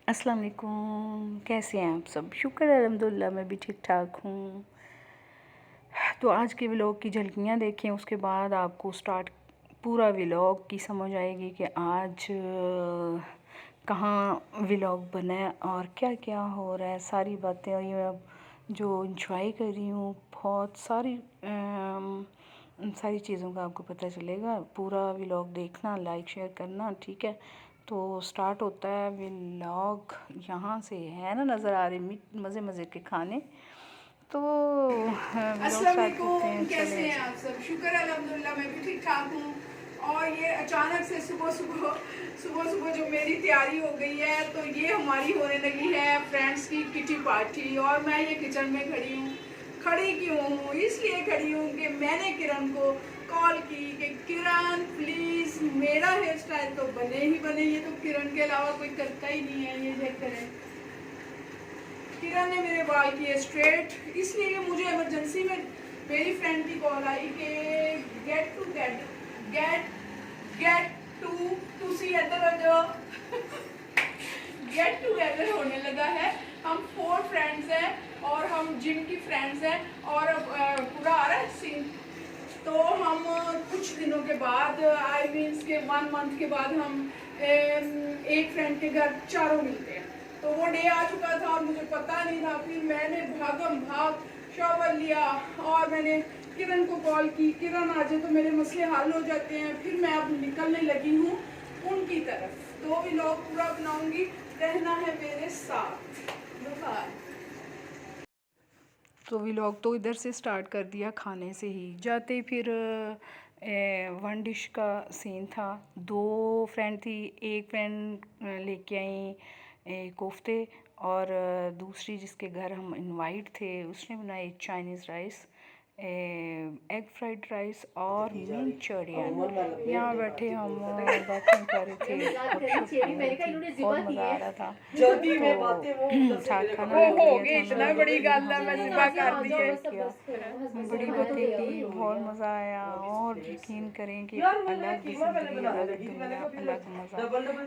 अस्सलाम वालेकुम। कैसे हैं आप सब? शुक्र है अल्हम्दुलिल्लाह मैं भी ठीक ठाक हूँ। तो आज के व्लॉग की झलकियाँ देखें, उसके बाद आपको स्टार्ट पूरा व्लॉग की समझ आएगी कि आज कहाँ व्लॉग बना है और क्या क्या हो रहा है। सारी बातें और ये अब जो इंजॉय कर रही हूँ, बहुत सारी चीज़ों का आपको पता चलेगा। पूरा व्लॉग देखना, लाइक शेयर करना, ठीक है। तो स्टार्ट होता है व्लॉग यहाँ से, है ना, नज़र आ रहे मज़े मज़े के खाने। तो व्लॉग अस्सलाम स्टार्ट करते वालेकुम, हैं, कैसे चलें हैं जी। आप सब? शुक्र है अल्हम्दुलिल्लाह मैं भी ठीक ठाक हूँ। और ये अचानक से सुबह सुबह जो मेरी तैयारी हो गई है, तो ये हमारी होने लगी है फ्रेंड्स की किटी पार्टी। और मैं ये किचन में खड़ी हूँ। खड़ी क्यों हूँ? इसलिए खड़ी हूँ कि मैंने किरण को कॉल की कि किरण प्लीज़ मेरा हेयर स्टाइल तो बने ही बने, ये तो किरण के अलावा कोई करता ही नहीं है, ये चेक करें। किरण ने मेरे बाल किए स्ट्रेट, इसलिए मुझे इमरजेंसी में मेरी फ्रेंड की कॉल आई कि गेट टू सी अदर जो गेट टुगेदर होने लगा है। हम 4 फ्रेंड्स हैं और हम जिम की फ्रेंड्स हैं। और पूरा आ रहा है सीन। तो हम कुछ दिनों के बाद, आई मीन्स के 1 मंथ के बाद हम एक फ्रेंड के घर चारों मिलते हैं। तो वो डे आ चुका था और मुझे पता नहीं था। फिर मैंने भागम भाग शॉवर लिया और मैंने किरण को कॉल की, किरण आ जाए तो मेरे मसले हल हो जाते हैं। फिर मैं अब निकलने लगी हूँ उनकी तरफ। तो भी लोग पूरा बनाऊंगी, रहना है मेरे साथ। बाय। तो व्लॉग तो इधर से स्टार्ट कर दिया, खाने से ही जाते। फिर वन डिश का सीन था। 2 फ्रेंड थी, एक फ्रेंड लेके आई कोफ्ते, और दूसरी जिसके घर हम इनवाइट थे उसने बनाई Chinese rice, egg fried rice और मंचूरियन। यहाँ बैठे हम बातें कर रहे थे, गपशप हो रही थी, बहुत मज़ा आ रहा था। तो साथ खाना भी हो बढ़िया गई, था। इतना मैंने बड़ी गल है, मैं हमने जिबा कर फूड दी है। इंजॉय किया, बड़ी बातें की, बहुत मज़ा आया। और यकीन करें कि अलग ज़िंदगी, अलग दुनिया, अलग मज़ा।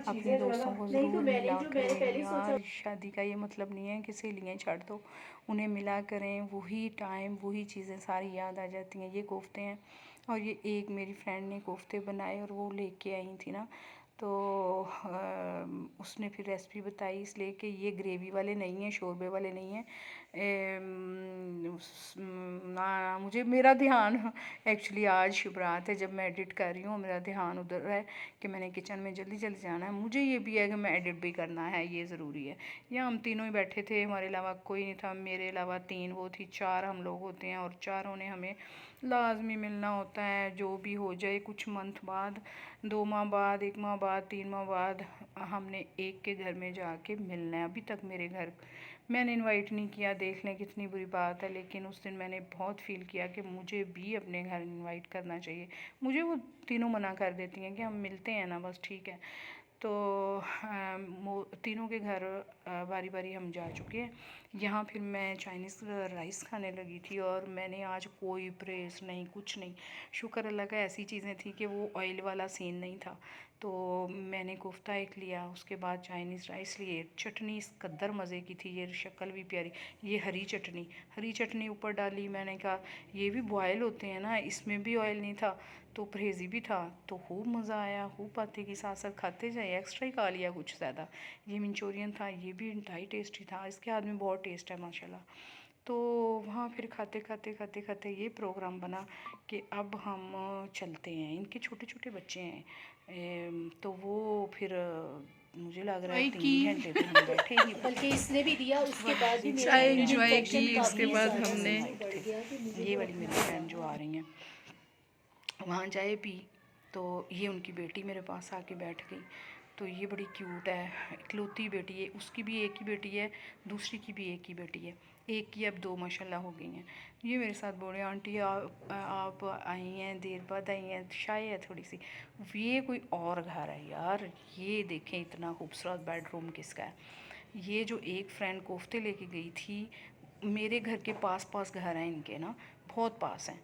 अपने दोस्तों को ज़रूर मिला करें यार। शादी का ये मतलब नहीं है कि सहेलियाँ छाड़ दो, उन्हें मिला करें। वही टाइम, वही चीज़ें सारी याद आ जाती हैं। ये कोफ्ते हैं और ये एक मेरी फ्रेंड ने कोफ्ते बनाए और वो लेके आई थी ना, तो उसने फिर रेसिपी बताई, इसलिए कि ये ग्रेवी वाले नहीं हैं, शोरबे वाले नहीं हैं। ना मुझे, मेरा ध्यान एक्चुअली आज शुभ रात है, जब मैं एडिट कर रही हूँ मेरा ध्यान उधर है कि मैंने किचन में जल्दी जल्दी जाना है। मुझे ये भी है कि मैं एडिट भी करना है, ये ज़रूरी है। यहाँ हम तीनों ही बैठे थे, हमारे अलावा कोई नहीं था। मेरे अलावा 3 वो थी, 4 हम लोग होते हैं और चारों ने हमें लाजमी मिलना होता है। जो भी हो जाए, कुछ मंथ बाद, 2 माह बाद, 1 माह बाद, 3 माह बाद हमने एक के घर में जाके मिलना है। अभी तक मेरे घर मैंने इनवाइट नहीं किया, देख लें कितनी बुरी बात है, लेकिन उस दिन मैंने बहुत फ़ील किया कि मुझे भी अपने घर इनवाइट करना चाहिए। मुझे वो तीनों मना कर देती हैं कि हम मिलते हैं ना, बस ठीक है। तो तीनों के घर बारी बारी हम जा चुके हैं। यहाँ फिर मैं चाइनीज़ राइस खाने लगी थी और मैंने आज कोई परहेज़ नहीं, कुछ नहीं। शुक्र अल्लाह का, ऐसी चीज़ें थी कि वो ऑयल वाला सीन नहीं था। तो मैंने कोफ्ता एक लिया, उसके बाद चाइनीज़ राइस लिए। चटनी इस कद्दर मज़े की थी, ये शक्ल भी प्यारी। ये हरी चटनी ऊपर डाली। मैंने कहा ये भी बॉयल होते हैं ना, इसमें भी ऑयल नहीं था तो परहेज़ी भी था। तो खूब मज़ा आया, खूब बातें की, साथ साथ खाते जाए। एक्स्ट्रा ही खा लिया कुछ ज़्यादा। ये मंचूरियन था, ये भी इंतहाई टेस्टी था। इसके हाथ में बहुत टेस्ट है माशाल्लाह। तो वहाँ फिर खाते खाते ये प्रोग्राम बना कि अब हम चलते हैं। इनके छोटे छोटे बच्चे हैं, तो वो फिर मुझे लग रहा है 3 घंटे तो हम बैठे ही बल्कि इसने भी दिया, उसके बाद भी चाय एंजॉय की, उसके बाद हमने ये वाली मेरी फ्रेंड जो आ रही हैं वहाँ चाय पी। तो ये उनकी बेटी मेरे पास आके बैठ गई। तो ये बड़ी क्यूट है, इकलौती बेटी है। उसकी भी एक ही बेटी है, दूसरी की भी एक ही बेटी है। एक की अब 2 माशाल्लाह हो गई हैं। ये मेरे साथ बोले आंटी आप आई हैं, देर बाद आई हैं, शाय है थोड़ी सी। ये कोई और घर है यार। ये देखें इतना खूबसूरत बेडरूम किसका है। ये जो एक फ्रेंड कोफ्ते लेके गई थी, मेरे घर के पास पास घर हैं इनके ना, बहुत पास हैं।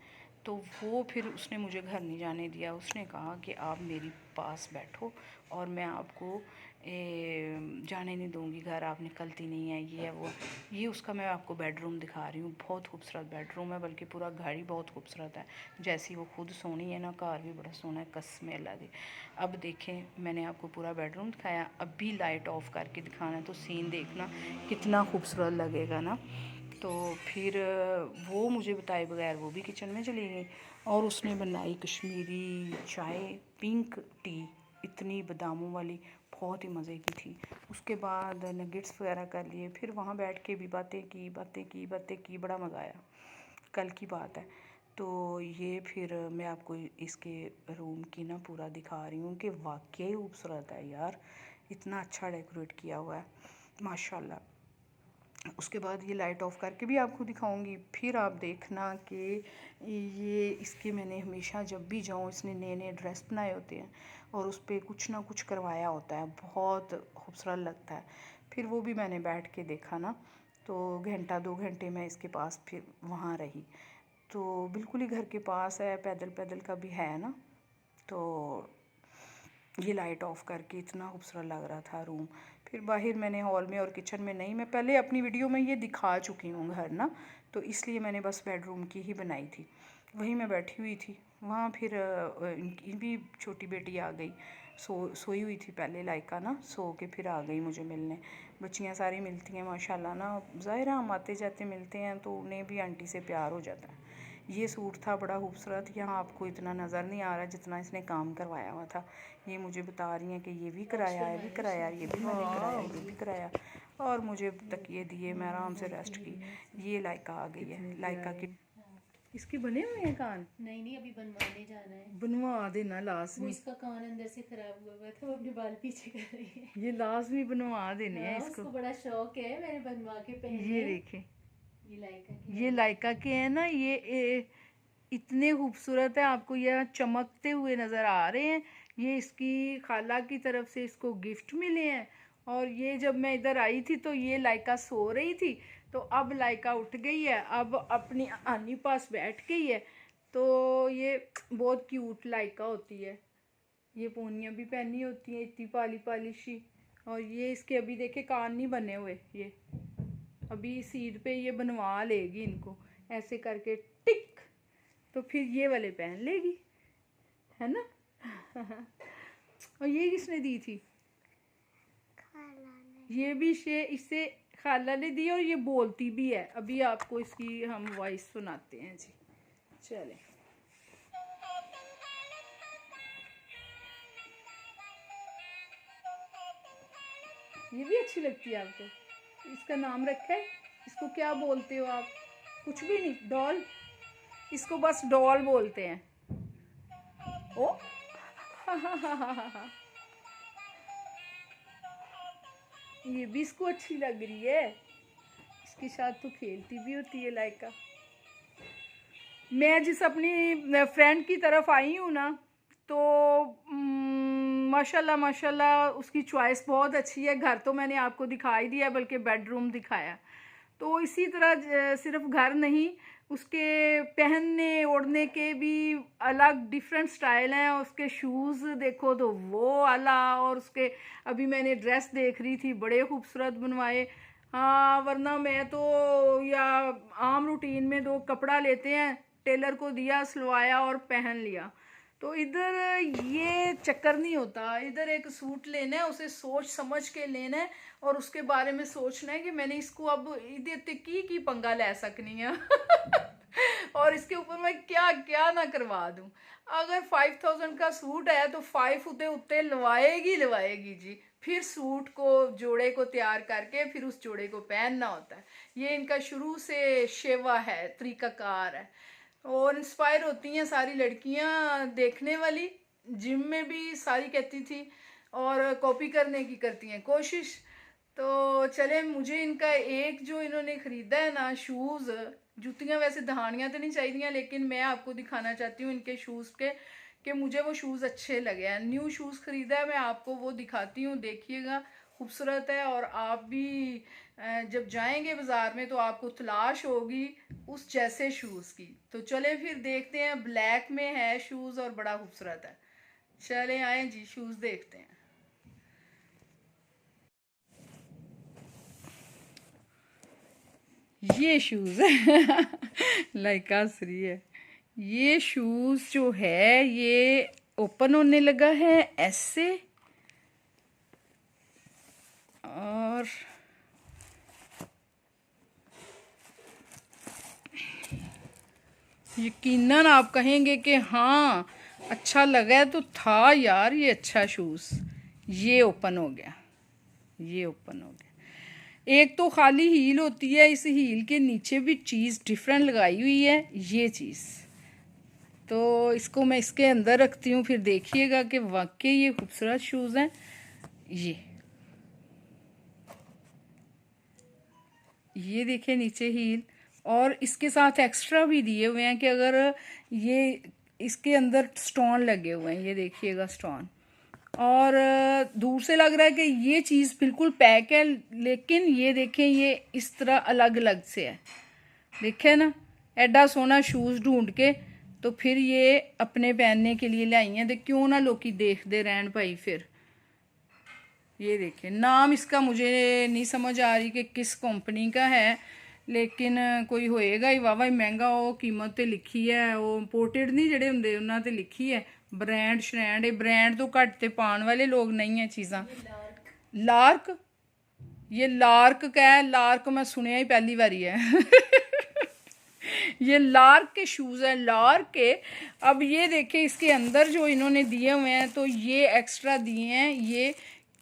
तो वो फिर उसने मुझे घर नहीं जाने दिया। उसने कहा कि आप मेरी पास बैठो और मैं आपको जाने नहीं दूंगी घर, आप निकलती नहीं है, ये है वो। ये उसका मैं आपको बेडरूम दिखा रही हूँ, बहुत खूबसूरत बेडरूम है, बल्कि पूरा घर ही बहुत खूबसूरत है। जैसी वो खुद सोनी है ना, घर भी बड़ा सोना है, कसम अल्लाह दी। अब देखें, मैंने आपको पूरा बेडरूम दिखाया, अब भी लाइट ऑफ करके दिखाना है तो सीन देखना कितना खूबसूरत लगेगा ना। तो फिर वो मुझे बताए बगैर वो भी किचन में चली गई और उसने बनाई कश्मीरी चाय, पिंक टी, इतनी बादामों वाली, बहुत ही मज़े की थी। उसके बाद नगेट्स वगैरह कर लिए, फिर वहाँ बैठ के भी बातें की, बड़ा मज़ा आया। कल की बात है। तो ये फिर मैं आपको इसके रूम की ना पूरा दिखा रही हूँ कि वाकई खूबसूरत है यार, इतना अच्छा डेकोरेट किया हुआ है माशाल्लाह। उसके बाद ये लाइट ऑफ करके भी आपको दिखाऊंगी। फिर आप देखना कि ये इसके मैंने हमेशा जब भी जाऊँ, इसने नए नए ड्रेस बनाए होते हैं और उस पर कुछ ना कुछ करवाया होता है, बहुत खूबसूरत लगता है। फिर वो भी मैंने बैठ के देखा ना, तो घंटा 2 घंटे मैं इसके पास फिर वहाँ रही। तो बिल्कुल ही घर के पास है, पैदल पैदल का भी है ना। तो ये लाइट ऑफ करके इतना खूबसूरत लग रहा था रूम। फिर बाहर मैंने हॉल में और किचन में नहीं, मैं पहले अपनी वीडियो में ये दिखा चुकी हूँ घर ना, तो इसलिए मैंने बस बेडरूम की ही बनाई थी। वहीं मैं बैठी हुई थी वहाँ। फिर इनकी भी छोटी बेटी आ गई, सोई हुई थी पहले लाइका ना, सो के फिर आ गई मुझे मिलने। बच्चियाँ सारी मिलती हैं माशाल्लाह ना, ज़ाहिर है हम आते जाते मिलते हैं तो उन्हें भी आंटी से प्यार हो जाता है। ये सूट था बड़ा खूबसूरत, यहाँ आपको इतना नज़र नहीं आ रहा जितना इसने काम करवाया हुआ था। ये मुझे बता रही हैं कि ये भी कराया, ये भी कराया, ये भी मैंने कराया, ये भी कराया, और मुझे तकिए दिए, मैं आराम से रेस्ट की। ये लाइका आ गई है, लाइका की इसके बने हुए हैं कान। नहीं अभी बनवाने जाना है। बनवा देना वो लाजमी, इसका कान अंदर से खराब हुआ था, वो अपने बाल पीछे कर रही है। ये लाजमी बनवा देने हैं हाँ, इसको। उसको बड़ा शौक है, मैंने बनवा के पहने। ये देखें, ये लाइका के ये लाइका के हैं ना, ये इतने खूबसूरत है, आपको यह चमकते हुए नज़र आ रहे हैं। ये इसकी खाला की तरफ से इसको गिफ्ट मिले हैं। और ये जब मैं इधर आई थी तो ये लाइका सो रही थी, तो अब लाइका उठ गई है, अब अपनी आनी पास बैठ गई है। तो ये बहुत क्यूट लाइका होती है। ये पोनियाँ भी पहनी होती हैं इतनी पाली पाली सी। और ये इसके अभी देखे कान नहीं बने हुए, ये अभी इस ईद पे ये बनवा लेगी इनको ऐसे करके टिक, तो फिर ये वाले पहन लेगी, है ना। और ये किसने दी थी? खाला ने। ये भी इसे खाला ने दी और ये बोलती भी है। अभी आपको इसकी हम वॉइस सुनाते हैं जी, चले। ये भी अच्छी लगती है आपको? इसका नाम रखा है, इसको क्या बोलते हो आप? कुछ भी नहीं, डॉल, इसको बस डॉल बोलते हैं। ओ ये भी इसको अच्छी लग रही है, इसके साथ तो खेलती भी होती है लाइका। मैं जिस अपनी फ्रेंड की तरफ आई हूँ ना, तो माशाल्लाह माशाल्लाह उसकी चॉइस बहुत अच्छी है। घर तो मैंने आपको दिखाई दिया, बल्कि बेडरूम दिखाया। तो इसी तरह सिर्फ घर नहीं, उसके पहनने ओढ़ने के भी अलग डिफरेंट स्टाइल हैं। उसके शूज़ देखो तो वो अलग, और उसके अभी मैंने ड्रेस देख रही थी, बड़े खूबसूरत बनवाए। हाँ, वरना मैं तो या आम रूटीन में 2 कपड़ा लेते हैं, टेलर को दिया, सिलवाया और पहन लिया। तो इधर ये चक्कर नहीं होता। इधर एक सूट लेना है, उसे सोच समझ के लेना है और उसके बारे में सोचना है कि मैंने इसको अब इधर की पंगा ले सकनी है। और इसके ऊपर मैं क्या क्या ना करवा दूं। अगर 5000 का सूट है तो 5 उते उते लवाएगी जी। फिर सूट को, जोड़े को तैयार करके फिर उस जोड़े को पहनना होता है। ये इनका शुरू से शेवा है, तरीकाकार है। और इंस्पायर होती हैं सारी लड़कियां देखने वाली, जिम में भी सारी कहती थी, और कॉपी करने की करती हैं कोशिश। तो चले, मुझे इनका एक जो इन्होंने ख़रीदा है ना शूज़, जूतियाँ वैसे दहानियाँ तो नहीं चाहिए, लेकिन मैं आपको दिखाना चाहती हूँ इनके शूज़ के कि मुझे वो शूज़ अच्छे लगे हैं। न्यू शूज़ ख़रीदा है, मैं आपको वो दिखाती हूँ, देखिएगा। खूबसूरत है। और आप भी जब जाएंगे बाज़ार में तो आपको तलाश होगी उस जैसे शूज़ की। तो चले फिर देखते हैं, ब्लैक में है शूज़ और बड़ा खूबसूरत है। चले आए जी, शूज़ देखते हैं। ये शूज़ है लाइका श्री है। ये शूज़ जो है ये ओपन होने लगा है ऐसे, और यकीनन आप कहेंगे कि हाँ अच्छा लगा है, तो था यार ये अच्छा शूज़। ये ओपन हो गया, ये ओपन हो गया। एक तो खाली हील होती है, इस हील के नीचे भी चीज़ डिफरेंट लगाई हुई है, ये चीज़। तो इसको मैं इसके अंदर रखती हूँ, फिर देखिएगा कि वाकई ये खूबसूरत शूज़ हैं। ये देखिए नीचे हील, और इसके साथ एक्स्ट्रा भी दिए हुए हैं कि अगर ये इसके अंदर स्टोन लगे हुए हैं, ये देखिएगा स्टोन। और दूर से लग रहा है कि ये चीज़ बिल्कुल पैक है, लेकिन ये देखें ये इस तरह अलग अलग से है। देखे ना, एडा सोना शूज़ ढूंढ के तो फिर ये अपने पहनने के लिए लाई हैं। देख क्यों ना लोग देखते रहन भाई। फिर ये देखिए, नाम इसका मुझे नहीं समझ आ रही कि किस कंपनी का है, लेकिन कोई होएगा ही वावा ही महंगा। वो कीमत ते लिखी है, वो इंपोर्टेड नहीं जड़े होंगे उन्होंने ते लिखी है ब्रांड श्रैंड। ये ब्रांड तो घट ते पाने वाले लोग नहीं है चीज़ां। लार्क, ये लार्क का है। लार्क मैं सुनिया ही पहली बारी है ये लार्क के शूज़ है, लार्क के। अब ये देखें इसके अंदर जो इन्होंने दिए हुए हैं, तो ये एक्स्ट्रा दिए हैं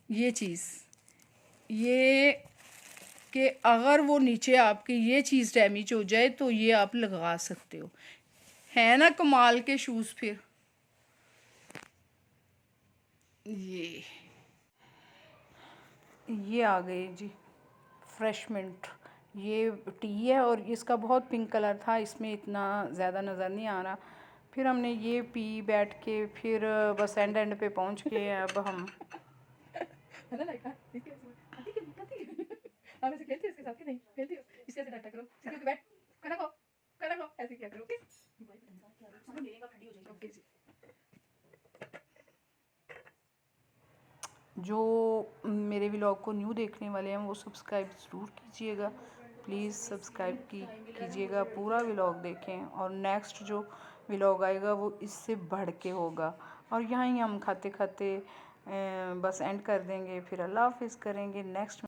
ये चीज़, ये कि अगर वो नीचे आपकी ये चीज़ डैमेज हो जाए तो ये आप लगा सकते हो। है ना कमाल के शूज़। फिर ये आ गए जी फ्रेश मिंट। ये टी है और इसका बहुत पिंक कलर था, इसमें इतना ज़्यादा नज़र नहीं आ रहा। फिर हमने ये पी बैठ के, फिर बस एंड पे पहुंच के अब हम जो मेरे व्लॉग को न्यू देखने वाले हैं वो सब्सक्राइब ज़रूर कीजिएगा, प्लीज़ सब्सक्राइब कीजिएगा, पूरा व्लॉग देखें। और नेक्स्ट जो व्लॉग आएगा वो इससे बढ़ के होगा। और यहाँ ही हम खाते खाते बस एंड कर देंगे, फिर अल्लाह हाफिज़ करेंगे नेक्स्ट